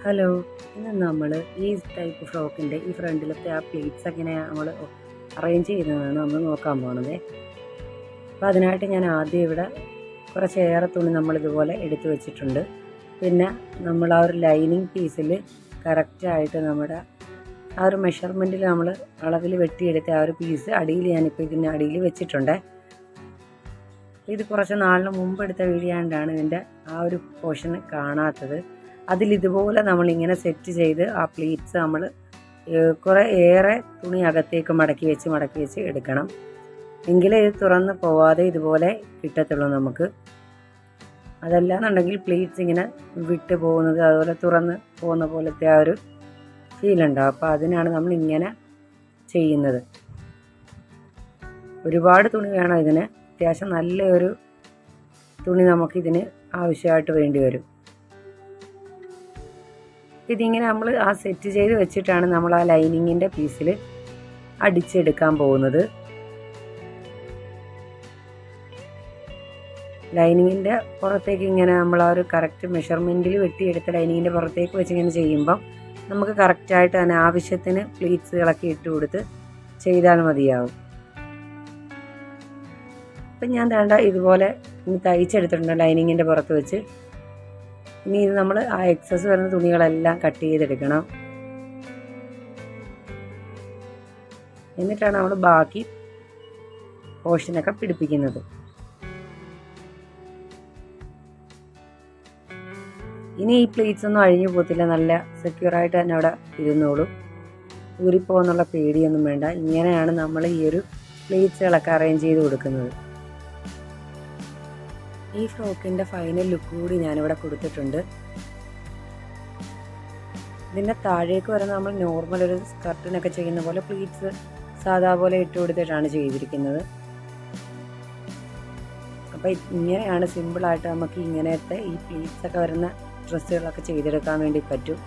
Hello, ഇന്ന് നമ്മൾ ഈ ടൈപ്പ് ഫ്രോക്കിൻ്റെ ഈ ഫ്രണ്ടിലത്തെ ആ പ്ലീറ്റ്സ് എങ്ങനെയാണ് നമ്മൾ അറേഞ്ച് ചെയ്യുന്നതാണ് നമ്മൾ നോക്കാൻ പോണത്. അപ്പോൾ അതിനായിട്ട് ഞാൻ ആദ്യം ഇവിടെ കുറച്ചേറെ തുണി നമ്മളിതുപോലെ എടുത്ത് വെച്ചിട്ടുണ്ട്. പിന്നെ നമ്മൾ ആ ഒരു ലൈനിങ് പീസിൽ കറക്റ്റായിട്ട് നമ്മുടെ ആ ഒരു മെഷർമെൻറ്റിൽ നമ്മൾ അളവിൽ വെട്ടിയെടുത്ത ആ ഒരു പീസ് അടിയിൽ ഞാനിപ്പോൾ ഇതിൻ്റെ അടിയിൽ വെച്ചിട്ടുണ്ട്. ഇത് കുറച്ച് നാളിന് മുമ്പ് എടുത്ത വീഡിയോ ആയതുകൊണ്ടാണ് ഇതിൻ്റെ ആ ഒരു പോർഷൻ കാണാത്തത്. അതിലിതുപോലെ നമ്മളിങ്ങനെ സെറ്റ് ചെയ്ത് ആ പ്ലീറ്റ്സ് നമ്മൾ കുറേ ഏറെ തുണി അകത്തേക്ക് മടക്കി വെച്ച് എടുക്കണം. എങ്കിലേ ഇത് തുറന്ന് പോവാതെ ഇതുപോലെ കിട്ടത്തുള്ളൂ നമുക്ക്. അതല്ലാന്നുണ്ടെങ്കിൽ പ്ലീറ്റ്സ് ഇങ്ങനെ വിട്ട് പോകുന്നത് അതുപോലെ തുറന്ന് പോകുന്ന പോലത്തെ ആ ഒരു ഫീലുണ്ടാവും. അപ്പോൾ അതിനാണ് നമ്മൾ ഇങ്ങനെ ചെയ്യുന്നത്. ഒരുപാട് തുണി വേണം ഇതിന്. അത്യാവശ്യം നല്ലൊരു തുണി നമുക്കിതിന് ആവശ്യമായിട്ട് വേണ്ടി വരും. ഇതിങ്ങനെ നമ്മൾ ആ സെറ്റ് ചെയ്ത് വെച്ചിട്ടാണ് നമ്മൾ ആ ലൈനിങ്ങിൻ്റെ പീസിൽ അടിച്ചെടുക്കാൻ പോകുന്നത്. ലൈനിങ്ങിൻ്റെ പുറത്തേക്ക് ഇങ്ങനെ നമ്മൾ ആ ഒരു കറക്റ്റ് മെഷർമെൻറ്റിൽ വെട്ടിയെടുത്ത ലൈനിങ്ങിൻ്റെ പുറത്തേക്ക് വെച്ച് ഇങ്ങനെ ചെയ്യുമ്പം നമുക്ക് കറക്റ്റായിട്ട് തന്നെ ആവശ്യത്തിന് പ്ലീറ്റ്സുകളൊക്കെ ഇട്ട് കൊടുത്ത് ചെയ്താൽ മതിയാവും. അപ്പം ഞാൻ വേണ്ട ഇതുപോലെ ഇനി തയ്ച്ചെടുത്തിട്ടുണ്ട് ലൈനിങ്ങിൻ്റെ പുറത്ത് വെച്ച്. ഇനി ഇത് നമ്മൾ ആ എക്സസ് വരുന്ന തുണികളെല്ലാം കട്ട് ചെയ്തെടുക്കണം. എന്നിട്ടാണ് നമ്മൾ ബാക്കി പോർഷനൊക്കെ പിടിപ്പിക്കുന്നത്. ഇനി ഈ പ്ലീറ്റ്സ് ഒന്നും അഴിഞ്ഞു പോകത്തില്ല, നല്ല സെക്യൂറായിട്ട് തന്നെ അവിടെ ഇരുന്നോളും. ഊരിപ്പോന്നുള്ള പേടിയൊന്നും വേണ്ട. ഇങ്ങനെയാണ് നമ്മൾ ഈ ഒരു പ്ലീറ്റ്സുകളൊക്കെ അറേഞ്ച് ചെയ്ത് കൊടുക്കുന്നത്. ഈ ഫ്രോക്കിൻ്റെ ഫൈനൽ ലുക്ക് കൂടി ഞാനിവിടെ കൊടുത്തിട്ടുണ്ട്. ഇതിൻ്റെ താഴേക്ക് വരുന്ന നമ്മൾ നോർമൽ ഒരു സ്കർട്ടിനൊക്കെ ചെയ്യുന്ന പോലെ പ്ലീറ്റ്സ് സാധാ പോലെ ഇട്ട് കൊടുത്തിട്ടാണ് ചെയ്തിരിക്കുന്നത്. അപ്പോൾ ഇങ്ങനെയാണ് സിമ്പിളായിട്ട് നമുക്ക് ഇങ്ങനത്തെ ഈ പ്ലീറ്റ്സൊക്കെ വരുന്ന ഡ്രസ്സുകളൊക്കെ ചെയ്തെടുക്കാൻ വേണ്ടി പറ്റും.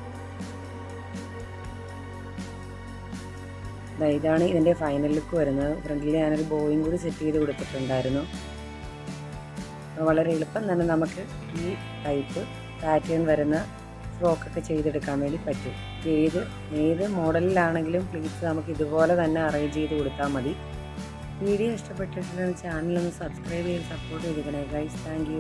ഇതാണ് ഇതിൻ്റെ ഫൈനൽ ലുക്ക് വരുന്നത്. ഫ്രണ്ടിൽ ഞാനൊരു ബോയും കൂടി സെറ്റ് ചെയ്ത് കൊടുത്തിട്ടുണ്ടായിരുന്നു. വളരെ എളുപ്പം തന്നെ നമുക്ക് ഈ ടൈപ്പ് പാറ്റേൺ വരുന്ന ഫ്രോക്കൊക്കെ ചെയ്തെടുക്കാൻ വേണ്ടി പറ്റും. ഏത് മോഡലിലാണെങ്കിലും പ്ലീറ്റ്സ് നമുക്ക് ഇതുപോലെ തന്നെ അറേഞ്ച് ചെയ്ത് കൊടുത്താൽ മതി. വീഡിയോ ഇഷ്ടപ്പെട്ടിട്ടുണ്ടെങ്കിൽ ചാനലൊന്ന് സബ്സ്ക്രൈബ് ചെയ്ത് സപ്പോർട്ട് ചെയ്തിരിക്കണേ ഗൈസ്. Thank you.